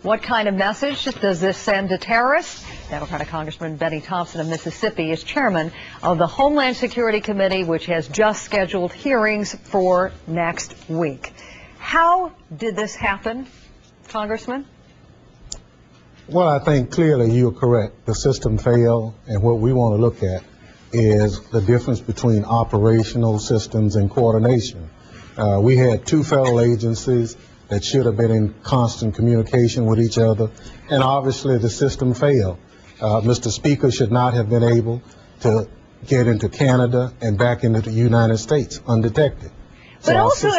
What kind of message does this send to terrorists? Democratic Congressman Bennie Thompson of Mississippi is chairman of the Homeland Security Committee, which has just scheduled hearings for next week. How did this happen, Congressman? Well, I think clearly you're correct. The system failed, and what we want to look at is the difference between operational systems and coordination. We had two federal agencies that should have been in constant communication with each other, and obviously the system failed. Mr. Speaker should not have been able to get into Canada and back into the United States undetected. But, it also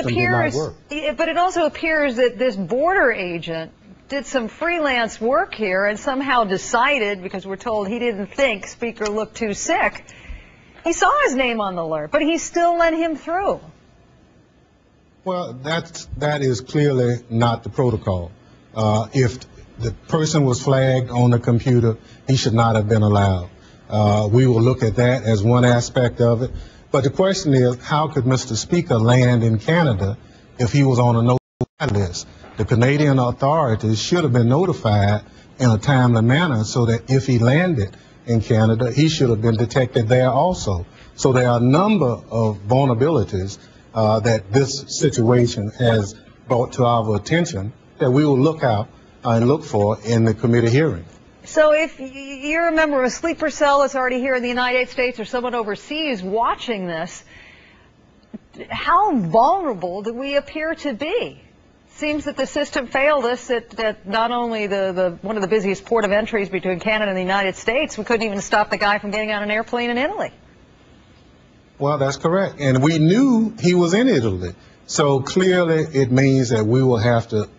appears that this border agent did some freelance work here and somehow decided, because we're told he didn't think Speaker looked too sick, he saw his name on the alert, but he still let him through. Well, that is clearly not the protocol. If the person was flagged on the computer, he should not have been allowed. We will look at that as one aspect of it. But the question is, how could Mr. Speaker land in Canada if he was on a no-fly list? The Canadian authorities should have been notified in a timely manner so that if he landed in Canada, he should have been detected there also. So there are a number of vulnerabilities that this situation has brought to our attention that we will look out and look for in the committee hearing. So if you're a member of a sleeper cell that's already here in the United States or someone overseas watching this, how vulnerable do we appear to be? Seems that the system failed us at not only one of the busiest port of entries between Canada and the United States, we couldn't even stop the guy from getting on an airplane in Italy. Well, that's correct. And we knew he was in Italy. So clearly it means that we will have to,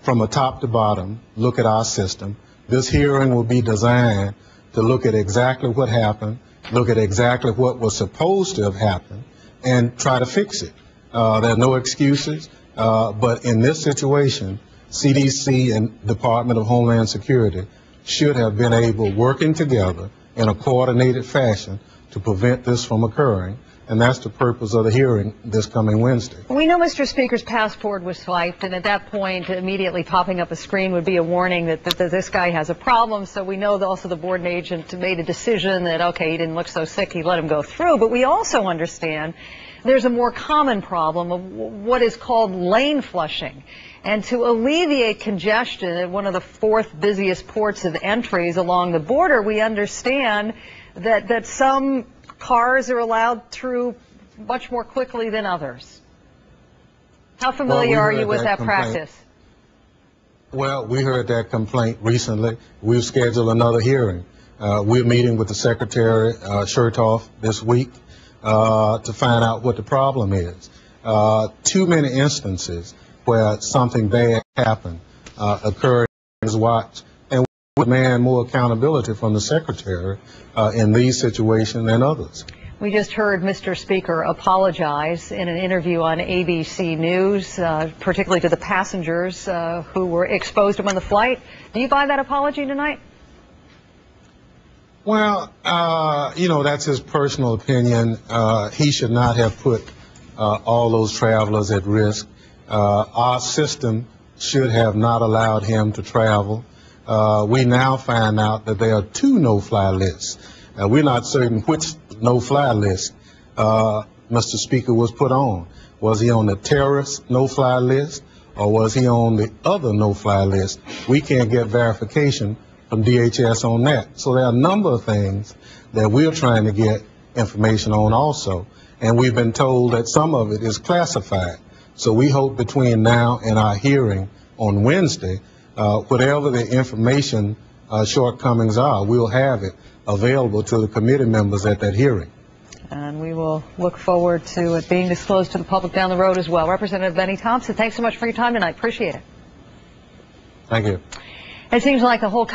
from a top to bottom, look at our system. This hearing will be designed to look at exactly what happened, look at exactly what was supposed to have happened, and try to fix it. There are no excuses, but in this situation, CDC and Department of Homeland Security should have been able, working together in a coordinated fashion, to prevent this from occurring, and that's the purpose of the hearing this coming Wednesday. We know Mr. Speaker's passport was swiped, and at that point, immediately popping up a screen would be a warning that this guy has a problem, so we know that also the board agent made a decision that, okay, he didn't look so sick, he let him go through, but we also understand there's a more common problem of what is called lane flushing. And to alleviate congestion at one of the fourth busiest ports of entries along the border, we understand that some cars are allowed through much more quickly than others. How familiar are you with that practice? Well, we heard that complaint recently. We've scheduled another hearing. We're meeting with the Secretary Chertoff this week to find out what the problem is. Too many instances where something bad happened occurred in his watch, and we demand more accountability from the Secretary in these situations than others. We just heard Mr. Speaker apologize in an interview on ABC News, particularly to the passengers who were exposed to him on the flight. Do you buy that apology tonight? Well, you know, that's his personal opinion. He should not have put all those travelers at risk. Our system should have not allowed him to travel. We now find out that there are two no-fly lists. We're not certain which no-fly list Mr. Speaker was put on. Was he on the terrorist no-fly list, or was he on the other no-fly list? We can't get verification from DHS on that. So there are a number of things that we're trying to get information on also, and we've been told that some of it is classified. So we hope between now and our hearing on Wednesday, whatever the information shortcomings are, we'll have it available to the committee members at that hearing. And we will look forward to it being disclosed to the public down the road as well. Representative Bennie Thompson, thanks so much for your time tonight. Appreciate it. Thank you. It seems like the whole